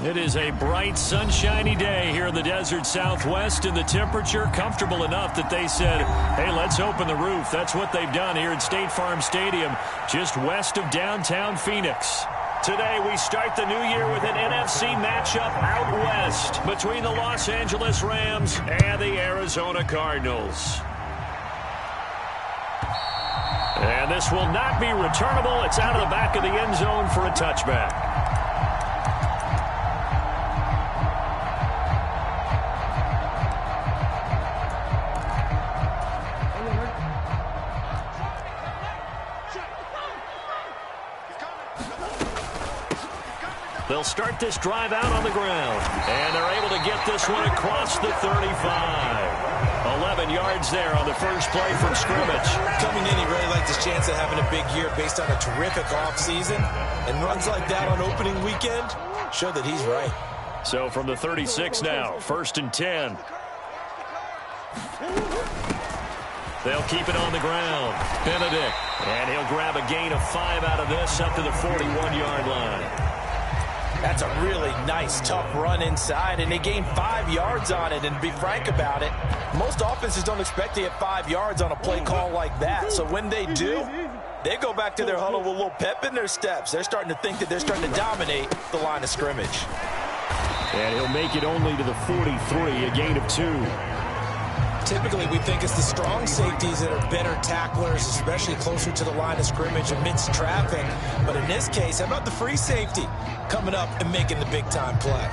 It is a bright, sunshiny day here in the desert Southwest, and the temperature comfortable enough that they said, hey, let's open the roof. That's what they've done here at State Farm Stadium, just west of downtown Phoenix. Today we start the new year with an NFC matchup out west between the Los Angeles Rams and the Arizona Cardinals. And this will not be returnable. It's out of the back of the end zone for a touchback. They'll start this drive out on the ground, and they're able to get this one across the 35. 11 yards there on the first play from scrimmage. Coming in, he really liked his chance of having a big year based on a terrific offseason, and runs like that on opening weekend show that he's right. So from the 36 now, 1st and 10. They'll keep it on the ground. Benedict, and he'll grab a gain of 5 out of this up to the 41-yard line. That's a really nice, tough run inside, and they gained 5 yards on it. And to be frank about it, most offenses don't expect to get 5 yards on a play call like that. So when they do, they go back to their huddle with a little pep in their steps. They're starting to think that they're starting to dominate the line of scrimmage. And he'll make it only to the 43, a gain of 2. Typically, we think it's the strong safeties that are better tacklers, especially closer to the line of scrimmage amidst traffic. But in this case, how about the free safety coming up and making the big-time play?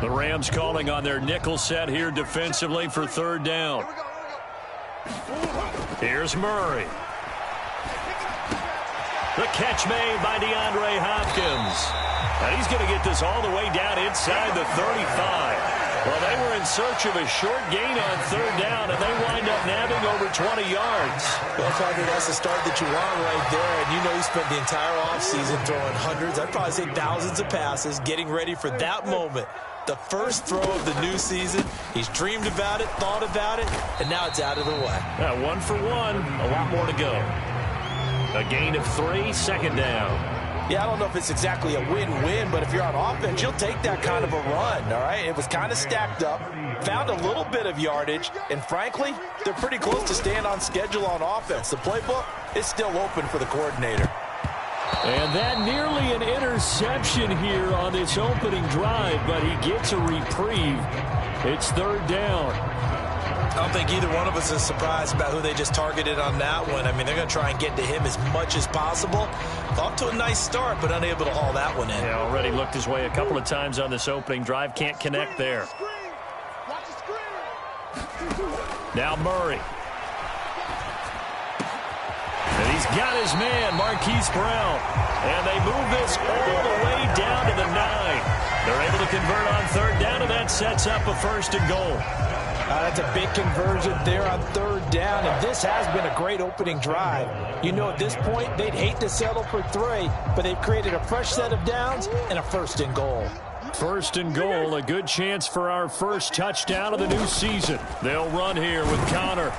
The Rams calling on their nickel set here defensively for 3rd down. Here's Murray. The catch made by DeAndre Hopkins. And he's going to get this all the way down inside the 35. Well, they were in search of a short gain on 3rd down, and they wind up nabbing over 20 yards. Well, Carter, that's the start that you want right there. And you know he spent the entire offseason throwing hundreds, I'd probably say thousands of passes, getting ready for that moment. The first throw of the new season. He's dreamed about it, thought about it, and now it's out of the way. 1 for 1, a lot more to go. A gain of 3, 2nd down. Yeah, I don't know if it's exactly a win-win, but if you're on offense, you'll take that kind of a run, all right? It was kind of stacked up, found a little bit of yardage, and frankly, they're pretty close to staying on schedule on offense. The playbook is still open for the coordinator. And that nearly an interception here on this opening drive, but he gets a reprieve. It's 3rd down. I don't think either one of us is surprised about who they just targeted on that one. I mean, they're going to try and get to him as much as possible. Off to a nice start, but unable to haul that one in. Yeah, already looked his way a couple of times on this opening drive. Can't connect there. Now Murray. And he's got his man, Marquise Brown. And they move this all the way down to the 9. They're able to convert on 3rd down, and that sets up a 1st and goal. That's a big conversion there on 3rd down, and this has been a great opening drive. You know, at this point, they'd hate to settle for 3, but they've created a fresh set of downs and a 1st and goal. 1st and goal, a good chance for our first touchdown of the new season. They'll run here with Connor.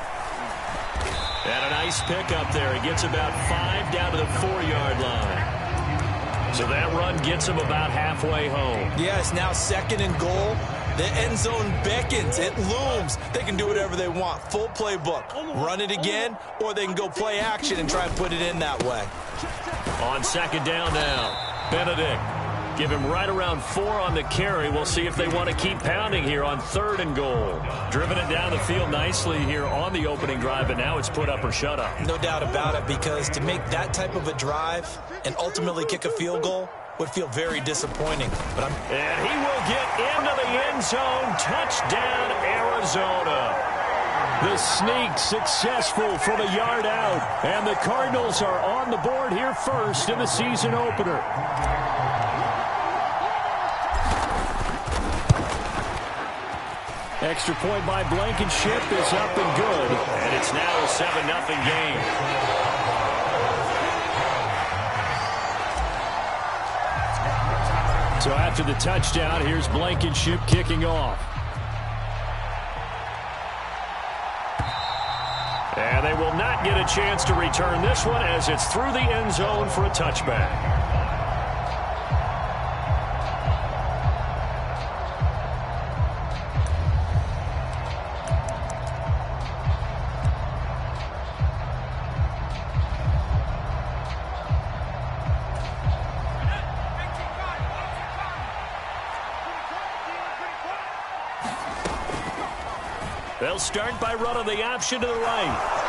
And a nice pickup there. He gets about 5 down to the 4-yard line. So that run gets him about halfway home. Yeah, it's now 2nd and goal. The end zone beckons. It looms. They can do whatever they want. Full playbook. Run it again, or they can go play action and try and put it in that way. On 2nd down now, Benedict. Give him right around 4 on the carry. We'll see if they want to keep pounding here on 3rd and goal. Driven it down the field nicely here on the opening drive, but now it's put up or shut up. No doubt about it, because to make that type of a drive and ultimately kick a field goal would feel very disappointing. And he will get into the end zone. Touchdown, Arizona. The sneak successful from a yard out. And the Cardinals are on the board here first in the season opener. Extra point by Blankenship is up and good. And it's now a 7-0 game. So after the touchdown, here's Blankenship kicking off. And they will not get a chance to return this one as it's through the end zone for a touchback. They'll start by running the option to the right.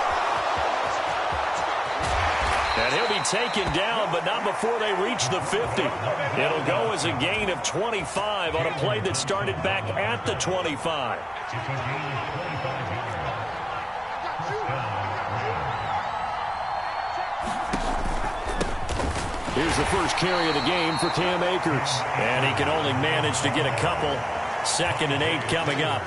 And he'll be taken down, but not before they reach the 50. It'll go as a gain of 25 on a play that started back at the 25. Here's the first carry of the game for Cam Akers. And he can only manage to get a couple. 2nd and 8 coming up.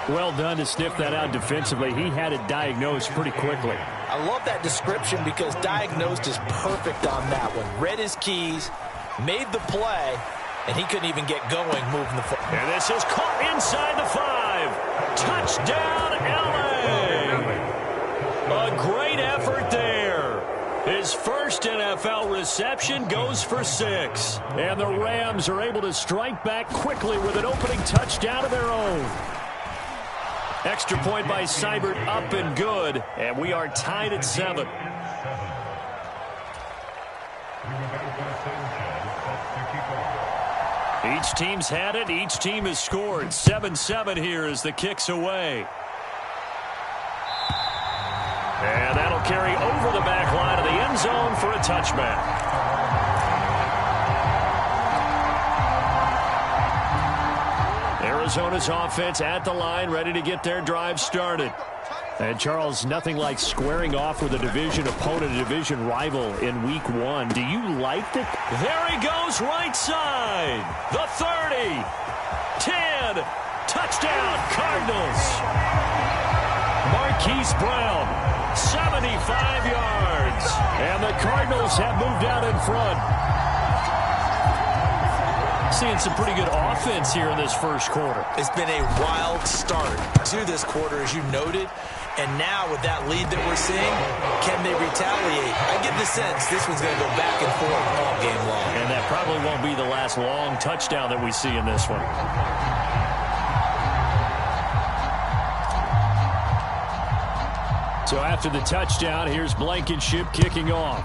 Well done to sniff that out defensively. He had it diagnosed pretty quickly. I love that description because diagnosed is perfect on that one. Read his keys, made the play, and he couldn't even get going moving the football. And this is caught inside the 5. Touchdown, LA. A great effort there. His first NFL reception goes for 6. And the Rams are able to strike back quickly with an opening touchdown of their own. Extra point by Seibert, up and good, and we are tied at 7. Each team's had it. Each team has scored. 7-7 here as the kick's away. And that'll carry over the back line of the end zone for a touchback. Arizona's offense at the line, ready to get their drive started. And, Charles, nothing like squaring off with a division opponent, a division rival in Week 1. Do you like that? There he goes, right side. The 30. 10. Touchdown, Cardinals. Marquise Brown, 75 yards. And the Cardinals have moved out in front. Seeing some pretty good offense here in this first quarter. It's been a wild start to this quarter, as you noted. And now with that lead that we're seeing, can they retaliate? I get the sense this one's going to go back and forth all game long. And that probably won't be the last long touchdown that we see in this one. So after the touchdown, here's Blankenship kicking off.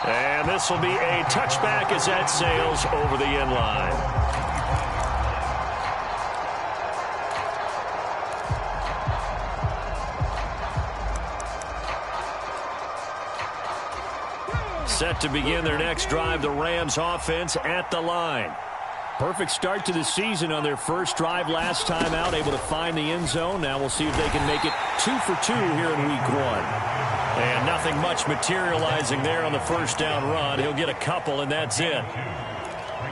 And this will be a touchback as that sails over the end line. Set to begin their next drive, the Rams offense at the line. Perfect start to the season on their first drive last time out, able to find the end zone. Now we'll see if they can make it 2 for 2 here in Week 1. And nothing much materializing there on the first down run. He'll get a couple, and that's it.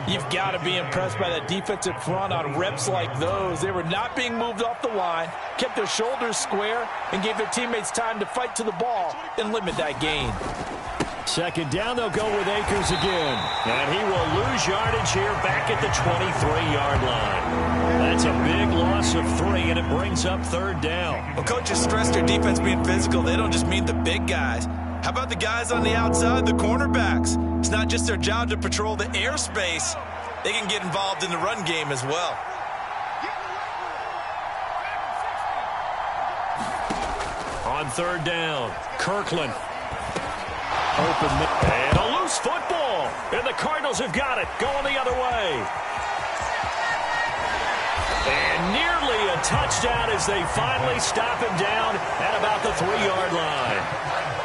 You've got to be impressed by that defensive front on reps like those. They were not being moved off the line, kept their shoulders square, and gave their teammates time to fight to the ball and limit that gain. Second down, they'll go with Akers again. And he will lose yardage here back at the 23-yard line. That's a big loss of 3, and it brings up third down. Well, coaches stress their defense being physical. They don't just mean the big guys. How about the guys on the outside, the cornerbacks? It's not just their job to patrol the airspace. They can get involved in the run game as well. On third down, Kirkland. Open and a loose football. And the Cardinals have got it. Going the other way. And nearly a touchdown as they finally stop him down at about the 3-yard line.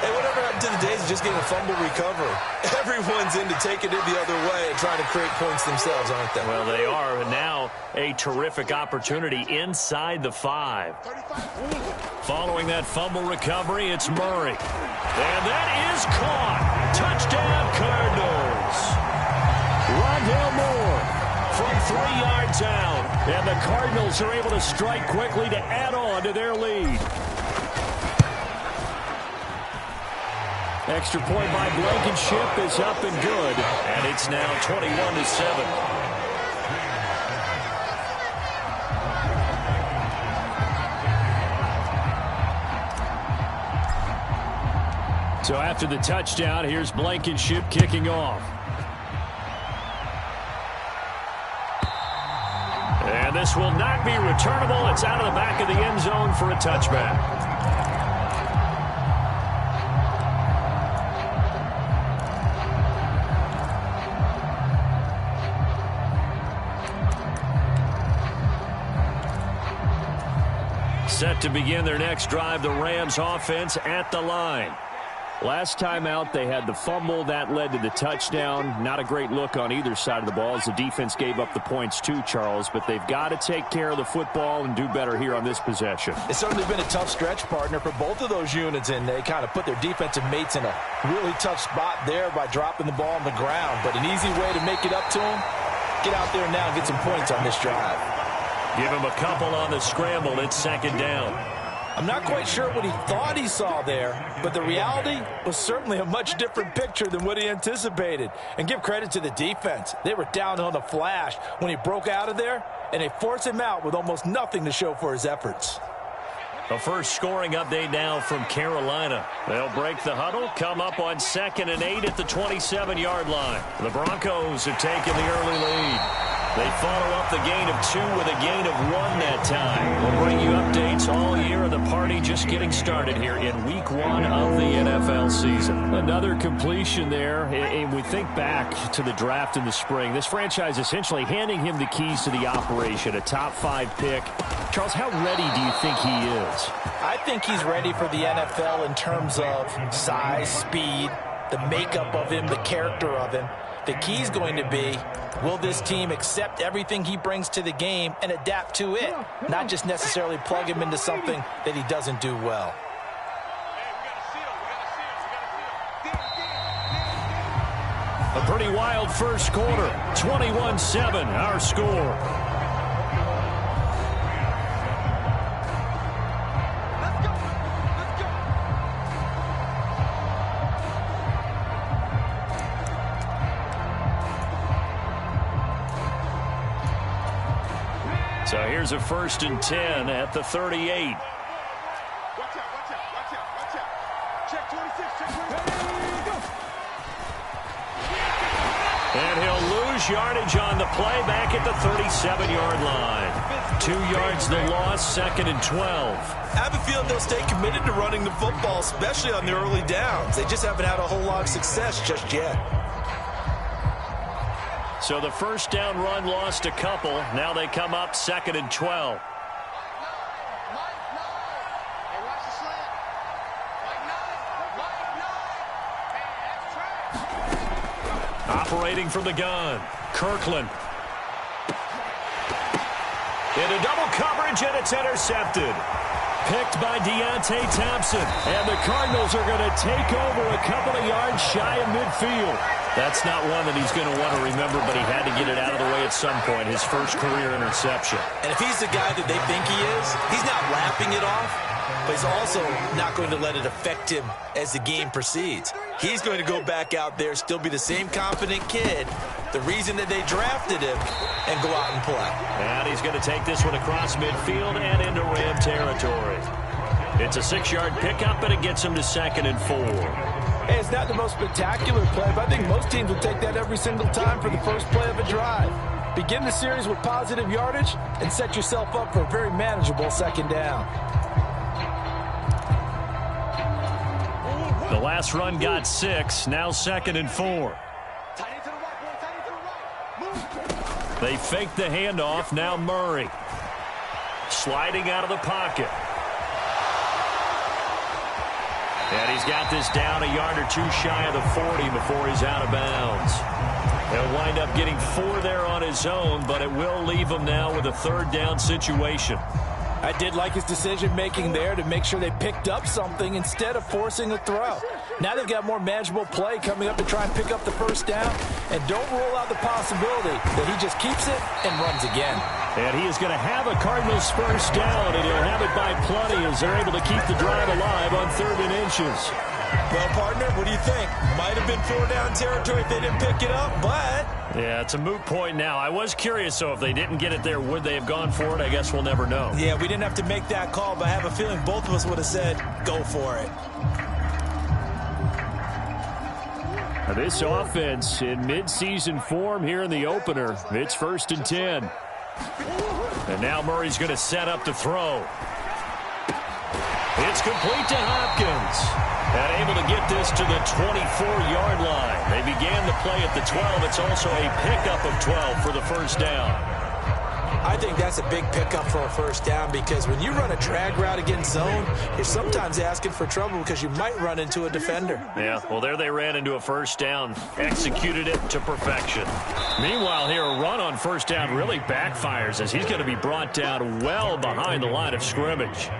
Hey, whatever happened to the days of just getting a fumble recovery? Everyone's into taking it the other way and trying to create points themselves, aren't they? Well, they are. And now a terrific opportunity inside the 5. Following that fumble recovery, it's Murray. And that is caught. Touchdown, Cardinals. Rondale Moore from 3 yards out. And the Cardinals are able to strike quickly to add on to their lead. Extra point by Blankenship is up and good. And it's now 21-7. So after the touchdown, here's Blankenship kicking off. And this will not be returnable. It's out of the back of the end zone for a touchback. Set to begin their next drive, the Rams offense at the line. Last time out, they had the fumble. That led to the touchdown. Not a great look on either side of the ball as the defense gave up the points too, Charles. But they've got to take care of the football and do better here on this possession. It's certainly been a tough stretch, partner, for both of those units, and they kind of put their defensive mates in a really tough spot there by dropping the ball on the ground. But an easy way to make it up to them, get out there now and get some points on this drive. Give him a couple on the scramble. It's second down. I'm not quite sure what he thought he saw there, but the reality was certainly a much different picture than what he anticipated. And give credit to the defense. They were down on the flash when he broke out of there, and they forced him out with almost nothing to show for his efforts. A first scoring update now from Carolina. They'll break the huddle, come up on 2nd and 8 at the 27-yard line. The Broncos have taken the early lead. They follow up the gain of 2 with a gain of 1 that time. We'll bring you updates all year, and the party just getting started here in Week 1 of the NFL season. Another completion there, and we think back to the draft in the spring. This franchise essentially handing him the keys to the operation, a top 5 pick. Charles, how ready do you think he is? I think he's ready for the NFL in terms of size, speed, the makeup of him, the character of him. The key's going to be, will this team accept everything he brings to the game and adapt to it, not just necessarily plug him into something that he doesn't do well. A pretty wild first quarter, 21-7, our score. So here's a 1st and 10 at the 38. Watch out, watch out, watch out, watch out. Check 26, check 26. Go. And he'll lose yardage on the play back at the 37-yard line. 2 yards the loss, 2nd and 12. I have a feeling they'll stay committed to running the football, especially on the early downs. They just haven't had a whole lot of success just yet. So the first down run lost a couple. Now they come up 2nd and 12. Operating from the gun, Kirkland. Into double coverage, and it's intercepted. Picked by Deontay Thompson. And the Cardinals are going to take over a couple of yards shy of midfield. That's not one that he's going to want to remember, but he had to get it out of the way at some point, his first career interception. And if he's the guy that they think he is, he's not lapping it off, but he's also not going to let it affect him as the game proceeds. He's going to go back out there, still be the same confident kid, the reason that they drafted him, and go out and play. And he's going to take this one across midfield and into Ram territory. It's a 6-yard pickup, and it gets him to 2nd and 4. Hey, it's not the most spectacular play, but I think most teams will take that every single time for the first play of a drive. Begin the series with positive yardage and set yourself up for a very manageable 2nd down. The last run got 6, now 2nd and 4. They fake the handoff, now Murray. Sliding out of the pocket. And he's got this down a yard or 2 shy of the 40 before he's out of bounds. He'll wind up getting 4 there on his own, but it will leave him now with a 3rd down situation. I did like his decision-making there to make sure they picked up something instead of forcing a throw. Now they've got more manageable play coming up to try and pick up the 1st down, and don't rule out the possibility that he just keeps it and runs again. And he is going to have a Cardinals 1st down, and he'll have it by plenty as they're able to keep the drive alive on 3rd and inches. Well, partner, what do you think? Might have been 4-down territory if they didn't pick it up, but... Yeah, it's a moot point now. I was curious, so if they didn't get it there, would they have gone for it? I guess we'll never know. Yeah, we didn't have to make that call, but I have a feeling both of us would have said, go for it. This offense in midseason form here in the opener. It's 1st and 10. And now Murray's going to set up to throw. It's complete to Hopkins. And able to get this to the 24-yard line. They began the play at the 12. It's also a pickup of 12 for the first down. I think that's a big pickup for a first down because when you run a drag route against zone, you're sometimes asking for trouble because you might run into a defender. Yeah, well, there they ran into a first down, executed it to perfection. Meanwhile, here, a run on first down really backfires as he's going to be brought down well behind the line of scrimmage.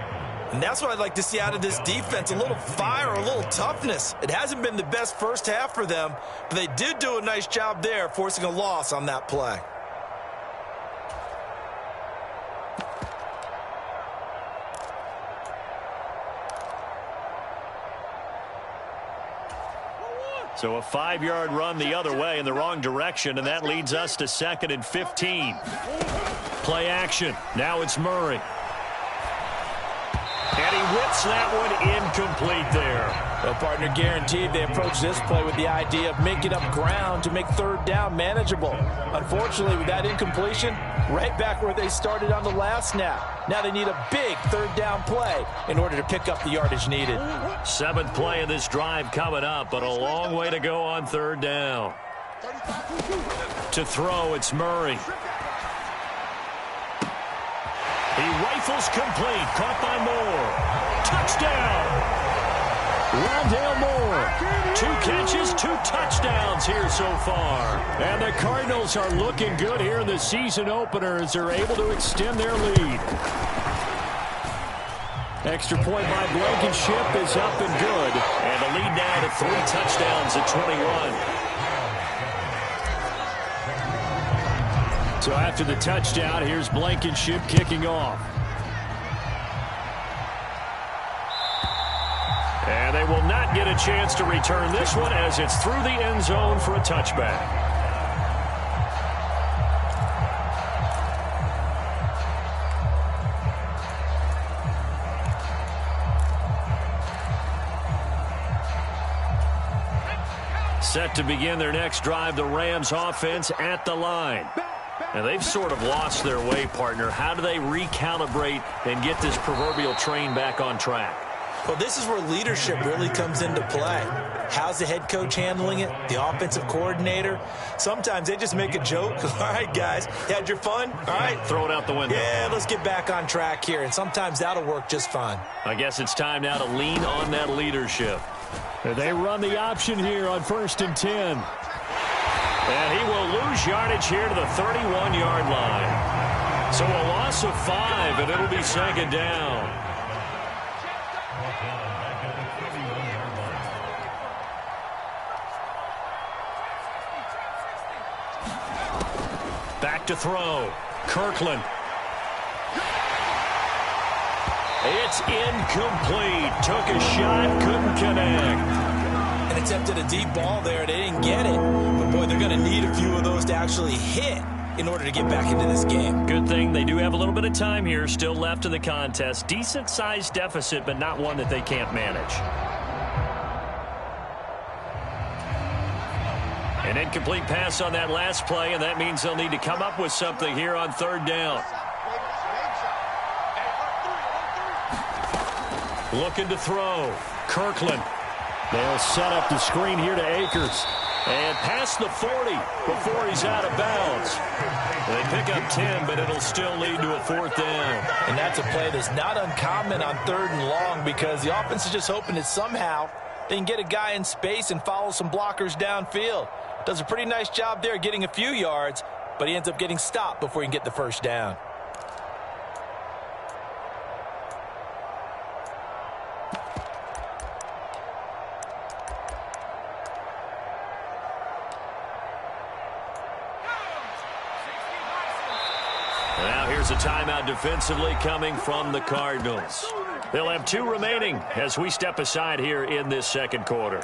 And that's what I'd like to see out of this defense, a little fire, a little toughness. It hasn't been the best first half for them, but they did do a nice job there, forcing a loss on that play. So a 5-yard run the other way in the wrong direction, and that leads us to 2nd and 15. Play action. Now it's Murray. And he whips that one incomplete there. Well, partner, guaranteed they approach this play with the idea of making up ground to make third down manageable. Unfortunately, with that incompletion, right back where they started on the last snap. Now they need a big third down play in order to pick up the yardage needed. 7th play of this drive coming up, but a long way to go on third down. To throw, it's Murray. He rifles complete, caught by Moore. Touchdown! Rondale Moore. 2 catches, 2 touchdowns here so far. And the Cardinals are looking good here in the season opener as they're able to extend their lead. Extra point by Blankenship is up and good. And the lead now to 3 touchdowns at 21. So after the touchdown, here's Blankenship kicking off. And they will not get a chance to return this one as it's through the end zone for a touchback. Set to begin their next drive, the Rams offense at the line. And they've sort of lost their way, partner. How do they recalibrate and get this proverbial train back on track? Well, this is where leadership really comes into play. How's the head coach handling it? The offensive coordinator? Sometimes they just make a joke. All right, guys, you had your fun? All right. Throw it out the window. Yeah, let's get back on track here. And sometimes that'll work just fine. I guess it's time now to lean on that leadership. They run the option here on 1st and 10. And he will lose yardage here to the 31-yard line. So a loss of 5, and it'll be 2nd down. Back to throw. Kirkland. It's incomplete. Took a shot, couldn't connect. And attempted a deep ball there. They didn't get it. But, boy, they're going to need a few of those to actually hit in order to get back into this game. Good thing they do have a little bit of time here still left in the contest. Decent-sized deficit, but not one that they can't manage. An incomplete pass on that last play, and that means they'll need to come up with something here on 3rd down. Looking to throw. Kirkland. They'll set up the screen here to Akers. And past the 40 before he's out of bounds. They pick up 10, but it'll still lead to a 4th down. And that's a play that's not uncommon on 3rd and long because the offense is just hoping that somehow they can get a guy in space and follow some blockers downfield. Does a pretty nice job there getting a few yards, but he ends up getting stopped before he can get the first down. Here's a timeout defensively coming from the Cardinals. They'll have 2 remaining as we step aside here in this 2nd quarter.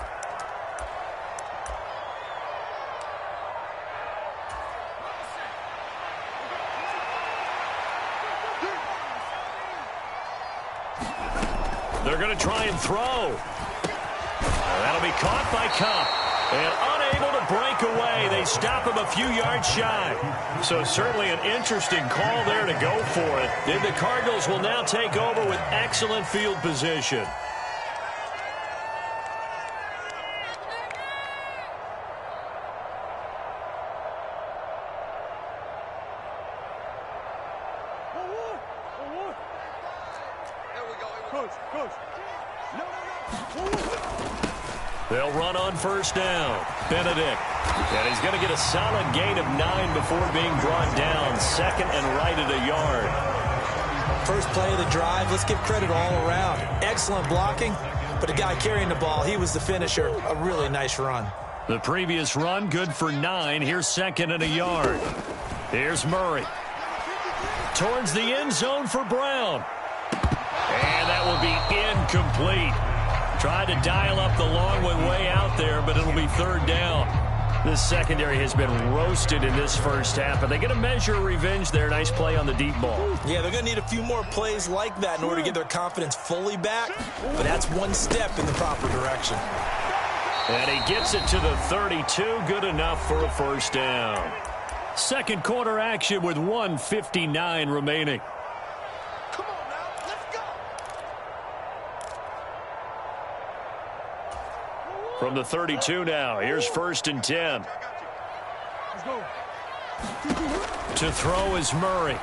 They're going to try and throw. That'll be caught by Cup. And unable to break away. They stop him a few yards shy. So certainly an interesting call there to go for it. And the Cardinals will now take over with excellent field position. They'll run on first down. Benedict. And he's going to get a solid gain of 9 before being brought down. Second and right at a yard. First play of the drive. Let's give credit all around. Excellent blocking. But the guy carrying the ball, he was the finisher. A really nice run. The previous run good for 9. Here's second and a yard. Here's Murray. Towards the end zone for Brown. And that will be incomplete. Tried to dial up the long one way out there, but it'll be third down. This secondary has been roasted in this first half, but they get a measure of revenge there. Nice play on the deep ball. Yeah, they're going to need a few more plays like that in order to get their confidence fully back, but that's one step in the proper direction. And he gets it to the 32. Good enough for a first down. Second quarter action with 1:59 remaining. From the 32 now, here's first and 10. To throw is Murray.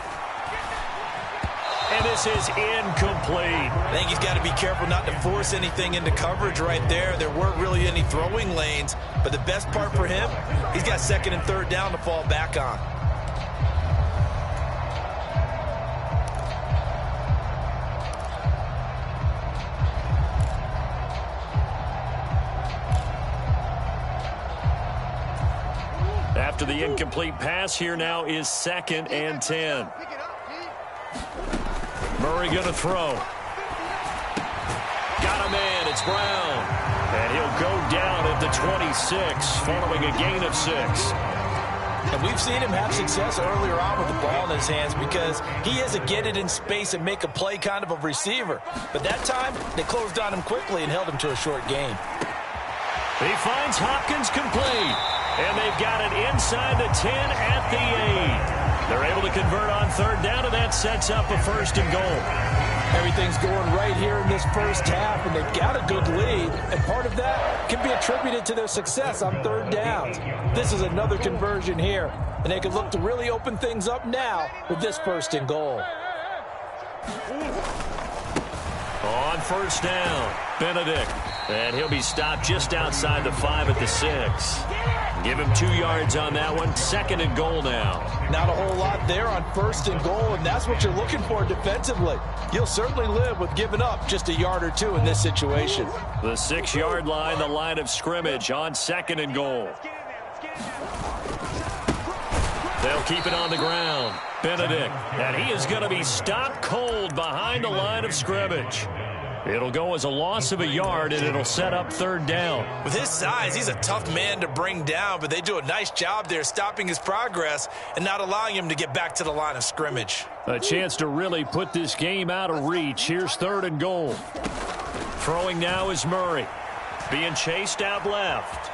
And this is incomplete. I think he's got to be careful not to force anything into coverage right there. There weren't really any throwing lanes, but the best part for him, he's got second and third down to fall back on. After the incomplete pass, here now is second and 10. Murray going to throw. Got a man. It's Brown. And he'll go down at the 26 following a gain of 6. And we've seen him have success earlier on with the ball in his hands because he is a get it in space and make a play kind of a receiver. But that time, they closed on him quickly and held him to a short gain. He finds Hopkins complete. And they've got it inside the 10 at the 8. They're able to convert on third down, and that sets up a first and goal. Everything's going right here in this first half, and they've got a good lead. And part of that can be attributed to their success on third downs. This is another conversion here, and they can look to really open things up now with this first and goal. On first down, Benedict. And he'll be stopped just outside the 5 at the 6. Give him 2 yards on that one. Second and goal now. Not a whole lot there on first and goal, and that's what you're looking for defensively. You'll certainly live with giving up just a yard or two in this situation. The 6-yard line, the line of scrimmage on second and goal. They'll keep it on the ground. Benedict. And he is going to be stopped cold behind the line of scrimmage. It'll go as a loss of a yard, and it'll set up third down. With his size, he's a tough man to bring down, but they do a nice job there stopping his progress and not allowing him to get back to the line of scrimmage. A chance to really put this game out of reach. Here's third and goal. Throwing now is Murray. Being chased out left.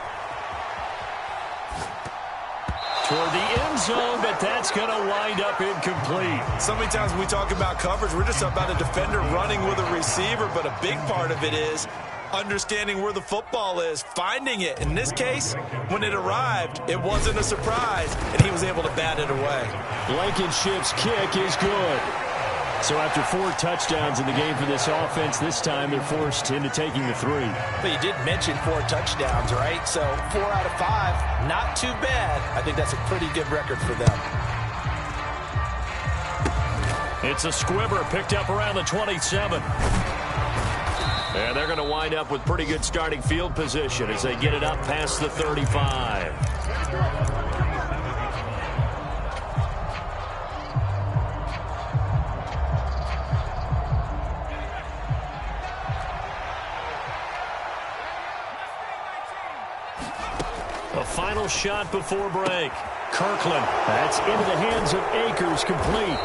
Toward the end zone, but that's going to wind up incomplete. So many times when we talk about coverage, we're just about a defender running with a receiver, but a big part of it is understanding where the football is, finding it. In this case, when it arrived, it wasn't a surprise, and he was able to bat it away. Blankenship's kick is good. So after 4 touchdowns in the game for this offense, this time they're forced into taking the 3. But you did mention 4 touchdowns, right? So 4 out of 5, not too bad. I think that's a pretty good record for them. It's a squibber picked up around the 27. And they're going to wind up with pretty good starting field position as they get it up past the 35. A final shot before break. Kirkland, that's into the hands of Akers, complete.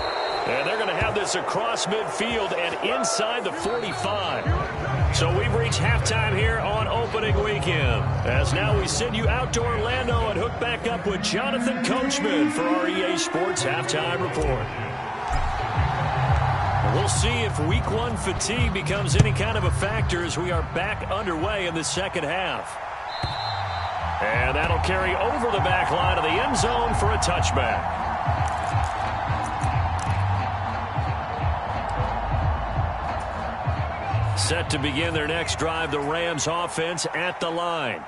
And they're going to have this across midfield and inside the 45. So we've reached halftime here on opening weekend. As now we send you out to Orlando and hook back up with Jonathan Coachman for our EA Sports Halftime Report. We'll see if Week 1 fatigue becomes any kind of a factor as we are back underway in the second half. And that'll carry over the back line of the end zone for a touchback. Set to begin their next drive, the Rams offense at the line.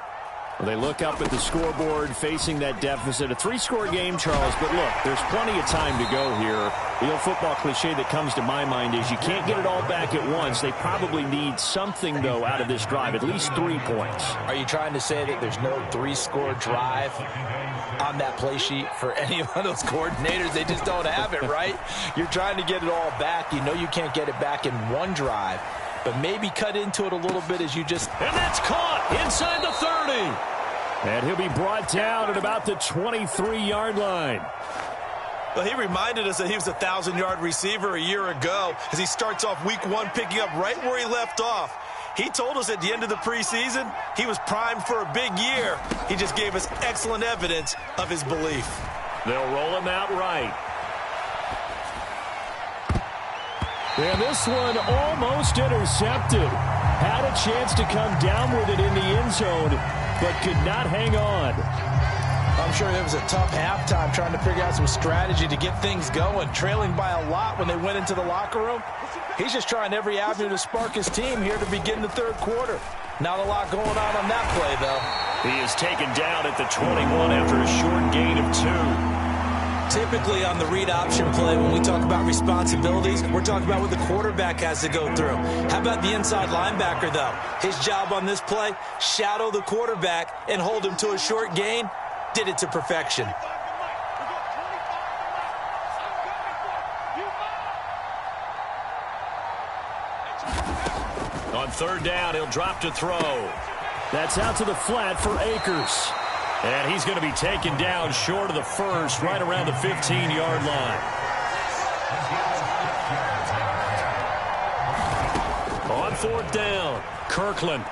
Well, they look up at the scoreboard facing that deficit. A 3-score game, Charles, but look, there's plenty of time to go here. The old football cliche that comes to my mind is you can't get it all back at once. They probably need something, though, out of this drive, at least 3 points. Are you trying to say that there's no 3-score drive on that play sheet for any of those coordinators? They just don't have it, right? You're trying to get it all back. You know you can't get it back in one drive. But maybe cut into it a little bit as you just... And that's caught inside the 30. And he'll be brought down at about the 23-yard line. Well, he reminded us that he was a 1,000-yard receiver a year ago as he starts off Week 1 picking up right where he left off. He told us at the end of the preseason he was primed for a big year. He just gave us excellent evidence of his belief. They'll roll him out right. And this one almost intercepted. Had a chance to come down with it in the end zone, but could not hang on. I'm sure it was a tough halftime trying to figure out some strategy to get things going, trailing by a lot when they went into the locker room. He's just trying every avenue to spark his team here to begin the third quarter. Not a lot going on that play, though. He is taken down at the 21 after a short gain of 2. Typically on the read option play, when we talk about responsibilities, we're talking about what the quarterback has to go through. How about the inside linebacker, though? His job on this play, shadow the quarterback and hold him to a short gain. Did it to perfection. On third down, he'll drop to throw. That's out to the flat for Akers. And he's going to be taken down short of the first, right around the 15-yard line. On fourth down, Kirkland.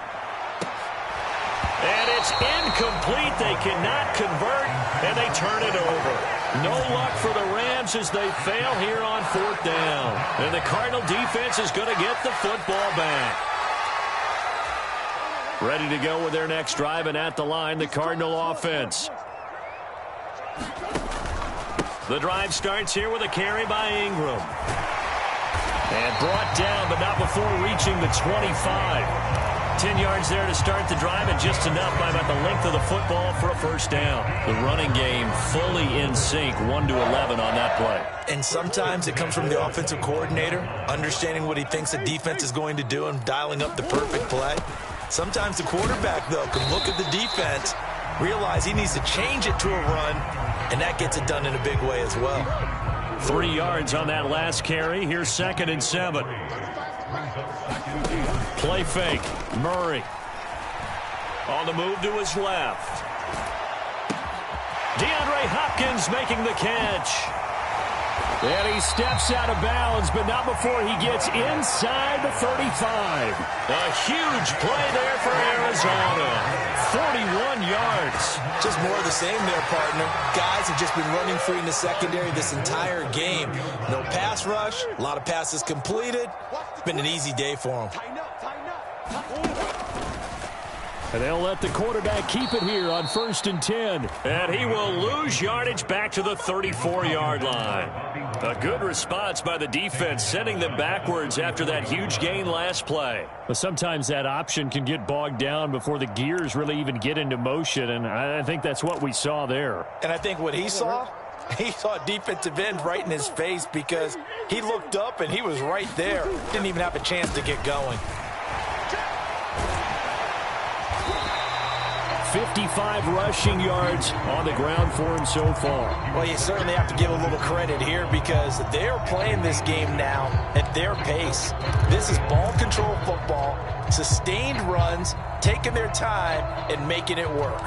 And it's incomplete. They cannot convert, and they turn it over. No luck for the Rams as they fail here on fourth down. And the Cardinal defense is going to get the football back. Ready to go with their next drive, and at the line, the Cardinal offense. The drive starts here with a carry by Ingram. And brought down, but not before reaching the 25. 10 yards there to start the drive, and just enough by about the length of the football for a first down. The running game fully in sync, 1-11 on that play. And sometimes it comes from the offensive coordinator, understanding what he thinks the defense is going to do and dialing up the perfect play. Sometimes the quarterback, though, can look at the defense, realize he needs to change it to a run, and that gets it done in a big way as well. 3 yards on that last carry. Here's 2nd and 7. Play fake. Murray. On the move to his left. DeAndre Hopkins making the catch. And he steps out of bounds, but not before he gets inside the 35. A huge play there for Arizona. 41 yards. Just more of the same there, partner. Guys have just been running free in the secondary this entire game. No pass rush, a lot of passes completed. It's been an easy day for them. And they'll let the quarterback keep it here on 1st and 10. And he will lose yardage back to the 34-yard line. A good response by the defense, sending them backwards after that huge gain last play. But sometimes that option can get bogged down before the gears really even get into motion, and I think that's what we saw there. And I think what he saw a defensive end right in his face because he looked up and he was right there. Didn't even have a chance to get going. 55 rushing yards on the ground for him so far. Well, you certainly have to give a little credit here because they're playing this game now at their pace. This is ball control football, sustained runs, taking their time and making it work.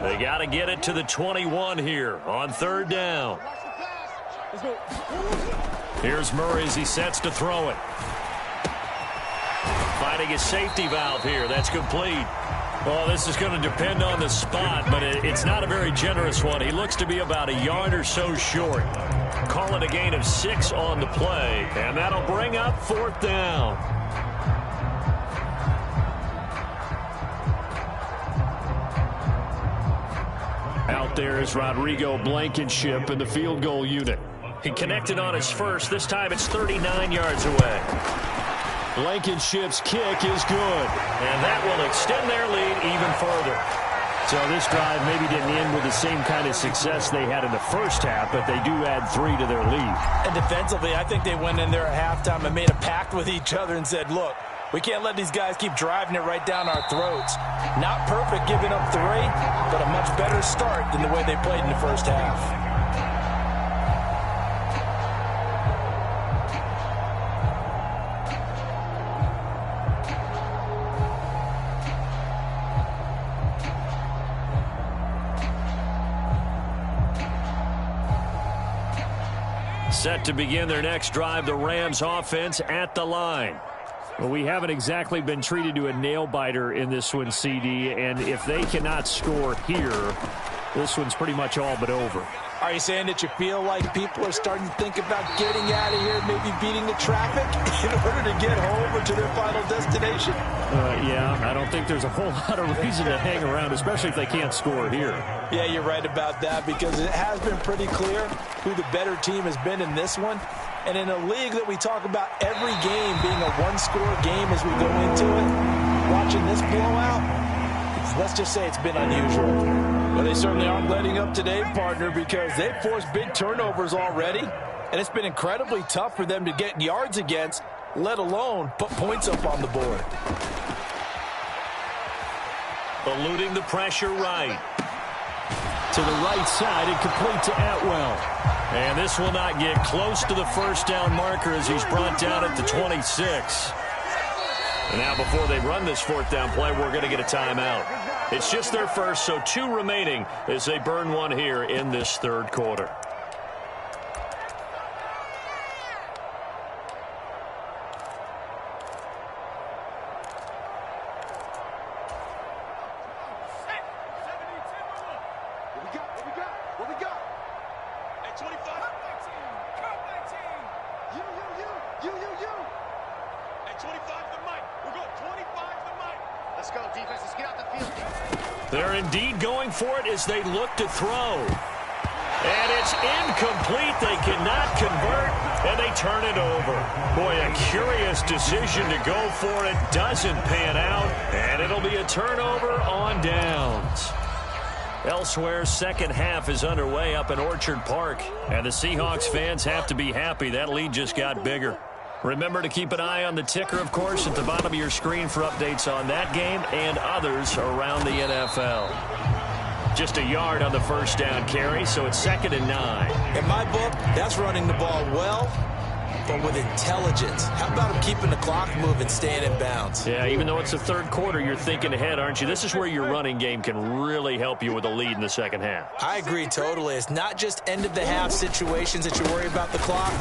They got to get it to the 21 here on third down. Here's Murray as he sets to throw it. Finding his safety valve here. That's complete. Well, this is going to depend on the spot, but it's not a very generous one. He looks to be about a yard or so short. Call it a gain of 6 on the play, and that'll bring up fourth down. Out there is Rodrigo Blankenship in the field goal unit. He connected on his first. This time it's 39 yards away. Blankenship's kick is good, and that will extend their lead even further. So this drive maybe didn't end with the same kind of success they had in the first half, but they do add 3 to their lead. And defensively, I think they went in there at halftime and made a pact with each other and said, look, we can't let these guys keep driving it right down our throats. Not perfect giving up 3, but a much better start than the way they played in the first half. Set to begin their next drive, the Rams offense at the line. Well, we haven't exactly been treated to a nail-biter in this one, CD, and if they cannot score here, this one's pretty much all but over. Are you saying that you feel like people are starting to think about getting out of here, maybe beating the traffic in order to get home or to their final destination? Yeah, I don't think there's a whole lot of reason to hang around, especially if they can't score here. Yeah, you're right about that, because it has been pretty clear who the better team has been in this one. And in a league that we talk about every game being a one-score game as we go into it, watching this blowout, let's just say it's been unusual. Well, they certainly aren't letting up today, partner, because they've forced big turnovers already, and it's been incredibly tough for them to get yards against, let alone put points up on the board. Eluding the pressure right. To the right side and complete to Atwell. And this will not get close to the first down marker as he's brought down at the 26. And now before they run this fourth down play, we're going to get a timeout. It's just their first, so 2 remaining as they burn one here in this third quarter. They're indeed going for it as they look to throw. And it's incomplete. They cannot convert, and they turn it over. Boy, a curious decision to go for it. Doesn't pan out, and it'll be a turnover on downs. Elsewhere, second half is underway up in Orchard Park, and the Seahawks fans have to be happy. That lead just got bigger. Remember to keep an eye on the ticker, of course, at the bottom of your screen for updates on that game and others around the NFL. Just a yard on the first down carry, so it's 2nd and 9. In my book, that's running the ball well, but with intelligence. How about him keeping the clock moving, staying in bounds? Yeah, even though it's the third quarter, you're thinking ahead, aren't you? This is where your running game can really help you with a lead in the second half. I agree totally. It's not just end-of-the-half situations that you worry about the clock.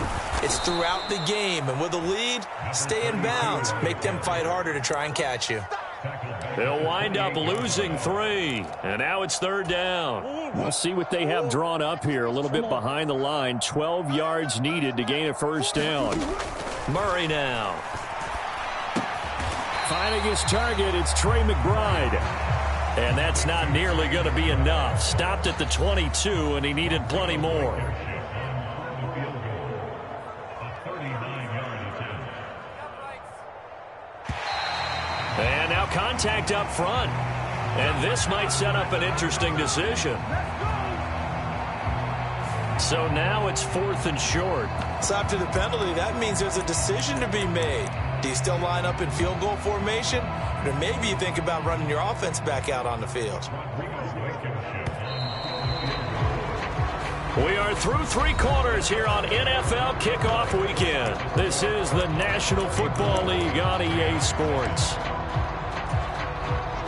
It's throughout the game. And with a lead, stay in bounds. Make them fight harder to try and catch you. They'll wind up losing 3, and now it's third down. We'll see what they have drawn up here. A little bit behind the line. 12 yards needed to gain a first down. Murray now. Finding his target, it's Trey McBride. And that's not nearly going to be enough. Stopped at the 22, and he needed plenty more. And now contact up front. And this might set up an interesting decision. So now it's 4th and short. So after the penalty, that means there's a decision to be made. Do you still line up in field goal formation? Or maybe you think about running your offense back out on the field. We are through 3 quarters here on NFL Kickoff Weekend. This is the National Football League on EA Sports.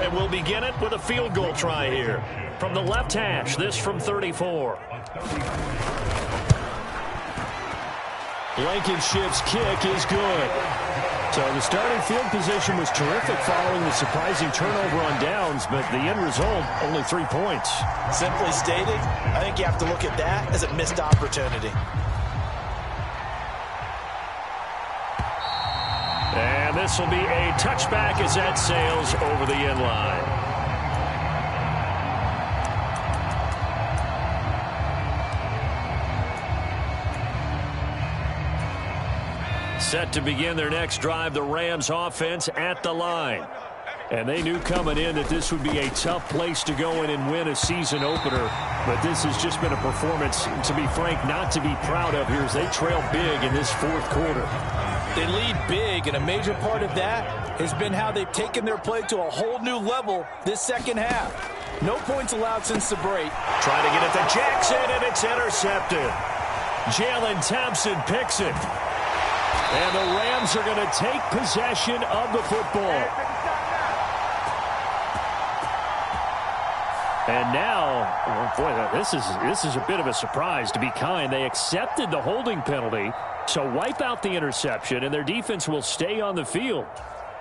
And And we'll begin it with a field goal try here. From the left hash, this from 34. Blankenship's kick is good. So the starting field position was terrific following the surprising turnover on downs, but the end result, only 3 points. Simply stated, I think you have to look at that as a missed opportunity. And this will be a touchback as that sails over the end line. Set to begin their next drive, the Rams offense at the line. And they knew coming in that this would be a tough place to go in and win a season opener. But this has just been a performance, to be frank, not to be proud of here as they trail big in this fourth quarter. They lead big, and a major part of that has been how they've taken their play to a whole new level this second half. No points allowed since the break. Trying to get it to Jackson, and it's intercepted. Jalen Thompson picks it. And the Rams are going to take possession of the football. And now, oh boy, this is a bit of a surprise, to be kind. They accepted the holding penalty, so wipe out the interception, and their defense will stay on the field.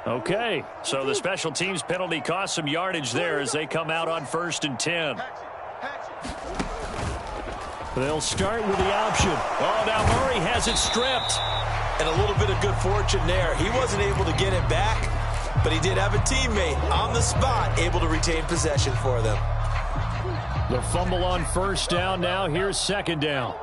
Okay, so the special teams penalty cost some yardage there as they come out on 1st and 10. They'll start with the option. Oh, now Murray has it stripped. And a little bit of good fortune there. He wasn't able to get it back, but he did have a teammate on the spot able to retain possession for them. The fumble on 1st down now. Here's 2nd down.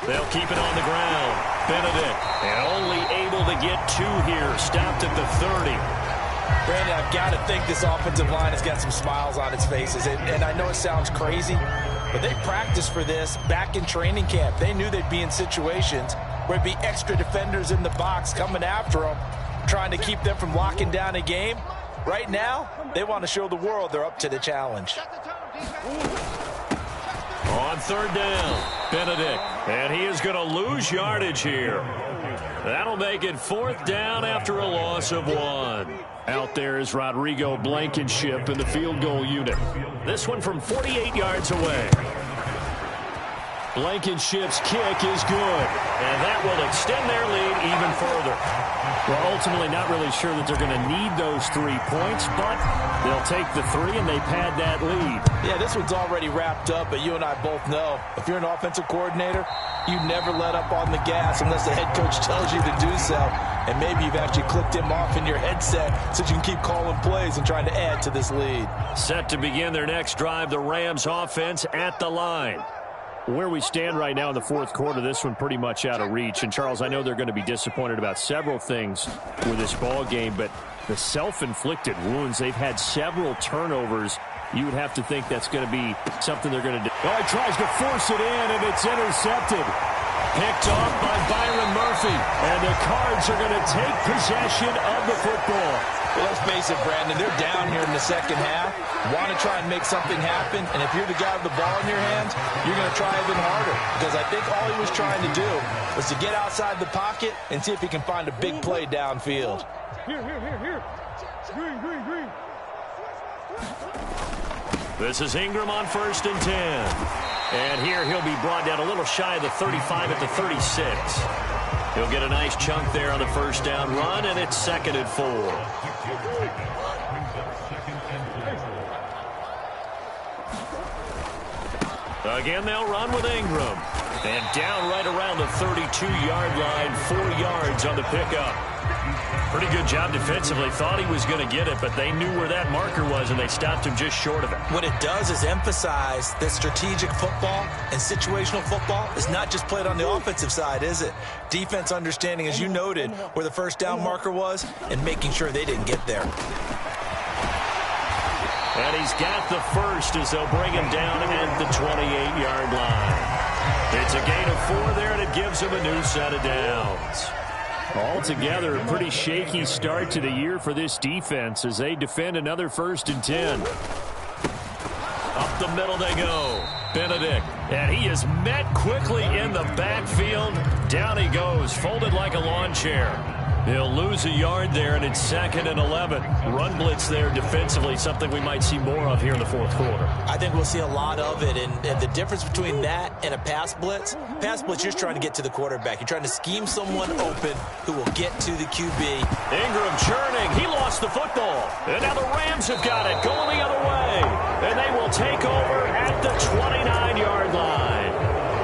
They'll keep it on the ground. Benedict, and only able to get 2 here. Stopped at the 30. Brandon, I've got to think this offensive line has got some smiles on its faces. And I know it sounds crazy, but they practiced for this back in training camp. They knew they'd be in situations where it'd be extra defenders in the box coming after them, trying to keep them from locking down a game. Right now, they want to show the world they're up to the challenge. On 3rd down, Benedict, and he is going to lose yardage here. That'll make it 4th down after a loss of 1. Out there is Rodrigo Blankenship in the field goal unit. This one from 48 yards away. Blankenship's kick is good, and that will extend their lead even further. Well, ultimately not really sure that they're going to need those 3 points, but they'll take the 3 and they pad that lead. Yeah, this one's already wrapped up, but you and I both know if you're an offensive coordinator, you never let up on the gas unless the head coach tells you to do so. And maybe you've actually clicked him off in your headset so you can keep calling plays and trying to add to this lead. Set to begin their next drive, the Rams offense at the line. Where we stand right now in the fourth quarter, this one pretty much out of reach. And, Charles, I know they're going to be disappointed about several things with this ball game, but the self-inflicted wounds, they've had several turnovers. You would have to think that's going to be something they're going to do. Oh, he tries to force it in, and it's intercepted. Picked off by Byron Murphy. And the Cards are going to take possession of the football. Well, let's face it, Brandon, they're down here in the second half. Want to try and make something happen, and if you're the guy with the ball in your hands, you're going to try even harder. Because I think all he was trying to do was to get outside the pocket and see if he can find a big play downfield. Here. Green. This is Ingram on 1st and 10. And here he'll be brought down a little shy of the 35 at the 36. He'll get a nice chunk there on the 1st down run, and it's 2nd and 4. Again, they'll run with Ingram. And down right around the 32-yard line, 4 yards on the pickup. Pretty good job defensively. Thought he was going to get it, but they knew where that marker was, and they stopped him just short of it. What it does is emphasize that strategic football and situational football is not just played on the offensive side, is it? Defense understanding, as you noted, where the 1st down marker was and making sure they didn't get there. And he's got the first as they'll bring him down at the 28-yard line. It's a gain of 4 there, and it gives him a new set of downs. Altogether, a pretty shaky start to the year for this defense as they defend another 1st and 10. Up the middle they go. Benedict. And he is met quickly in the backfield. Down he goes, folded like a lawn chair. He'll lose a yard there, and it's 2nd and 11. Run blitz there defensively, something we might see more of here in the fourth quarter. I think we'll see a lot of it, and the difference between that and a pass blitz, you're just trying to get to the quarterback. You're trying to scheme someone open who will get to the QB. Ingram churning. He lost the football. And now the Rams have got it, going the other way. And they will take over at the 29-yard line.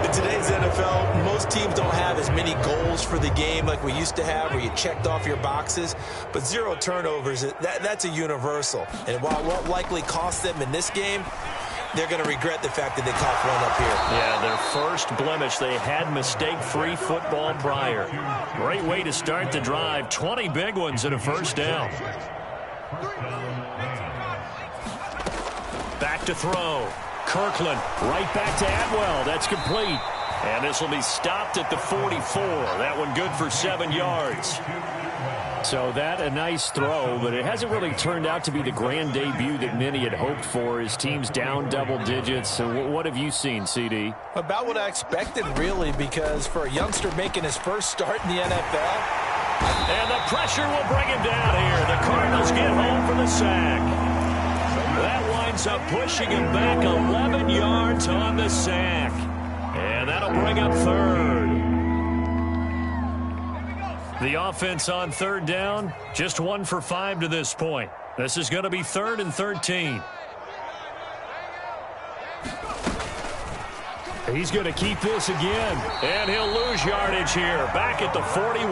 In today's NFL, most teams don't have as many goals for the game like we used to have, where you checked off your boxes. But 0 turnovers, that's a universal. And while it won't likely cost them in this game, they're going to regret the fact that they caught one up here. Yeah, their first blemish. They had mistake-free football prior. Great way to start the drive. 20 big ones and a first down. Back to throw. Kirkland right back to Atwell. That's complete. And this will be stopped at the 44. That one good for 7 yards. So that a nice throw, but it hasn't really turned out to be the grand debut that many had hoped for. His team's down double digits. So what have you seen, CD? About what I expected, really, because for a youngster making his first start in the NFL. And the pressure will bring him down here. The Cardinals get home for the sack. That winds up pushing him back 11 yards on the sack. And that'll bring up 3rd. The offense on 3rd down, just 1 for 5 to this point. This is going to be 3rd and 13. He's going to keep this again, and he'll lose yardage here, back at the 41.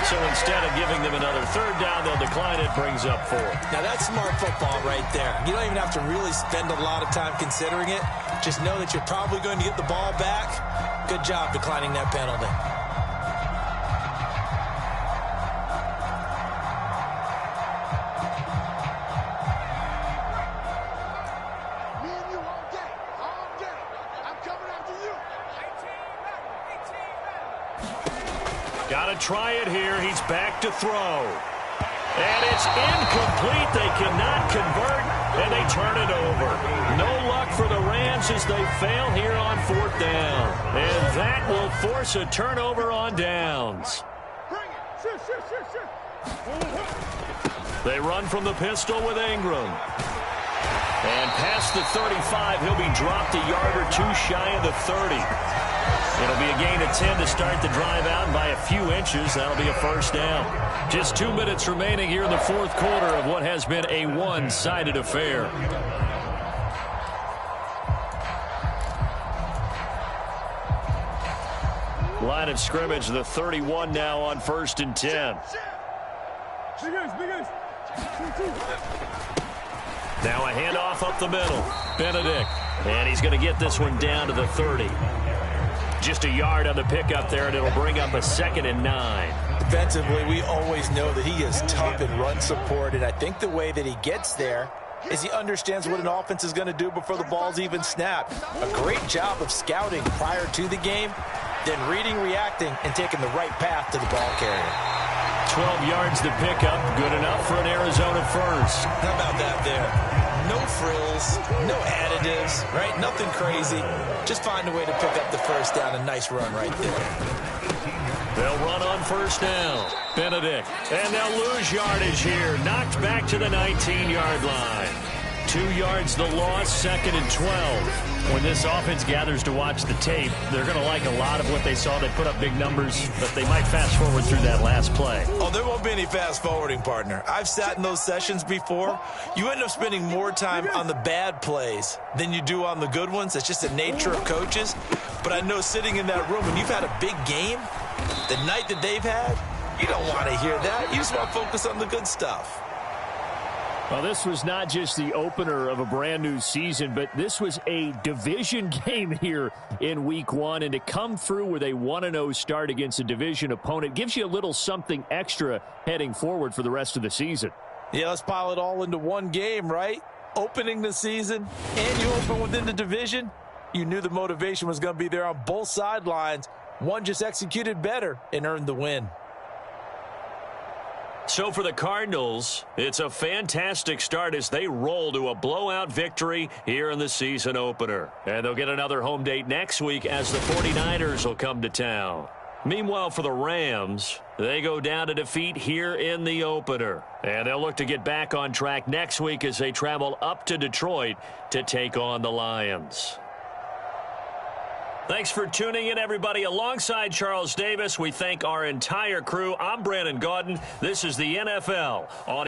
So instead of giving them another 3rd down, they'll decline it, brings up 4. Now that's smart football right there. You don't even have to really spend a lot of time considering it. Just know that you're probably going to get the ball back. Good job declining that penalty. Got to try it here. He's back to throw. And it's incomplete. They cannot convert, and they turn it over. No luck for the Rams as they fail here on 4th down. And that will force a turnover on downs. They run from the pistol with Ingram. And past the 35, he'll be dropped a yard or 2 shy of the 30. It'll be a gain of 10 to start the drive out, and by a few inches, that'll be a first down. Just 2 minutes remaining here in the fourth quarter of what has been a one-sided affair. Line of scrimmage, the 31 now on 1st and 10. Now a handoff up the middle. Benedict. And he's going to get this one down to the 30. Just a yard on the pickup there, and it'll bring up a 2nd and 9. Defensively, we always know that he is tough in run support, and I think the way that he gets there is he understands what an offense is going to do before the ball's even snapped. A great job of scouting prior to the game, then reading, reacting, and taking the right path to the ball carrier. 12 yards to pick up, good enough for an Arizona first. How about that there? No frills, no additives, right? Nothing crazy. Just find a way to pick up the first down. A nice run right there. They'll run on 1st down. Benedict. And they'll lose yardage here. Knocked back to the 19-yard line. 2 yards the loss, 2nd and 12. When this offense gathers to watch the tape, they're going to like a lot of what they saw. They put up big numbers, but they might fast forward through that last play. Oh, there won't be any fast forwarding, partner. I've sat in those sessions before. You end up spending more time on the bad plays than you do on the good ones. That's just the nature of coaches. But I know sitting in that room, when you've had a big game, the night that they've had, you don't want to hear that. You just want to focus on the good stuff. Well, this was not just the opener of a brand new season, but this was a division game here in week 1. And to come through with a 1-0 start against a division opponent gives you a little something extra heading forward for the rest of the season. Yeah, let's pile it all into one game, right? Opening the season, and you open within the division. You knew the motivation was going to be there on both sidelines. One just executed better and earned the win. So for the Cardinals, it's a fantastic start as they roll to a blowout victory here in the season opener. And they'll get another home date next week as the 49ers will come to town. Meanwhile, for the Rams, they go down to defeat here in the opener. And they'll look to get back on track next week as they travel up to Detroit to take on the Lions. Thanks for tuning in, everybody. Alongside Charles Davis, we thank our entire crew. I'm Brandon Gaudin. This is the NFL on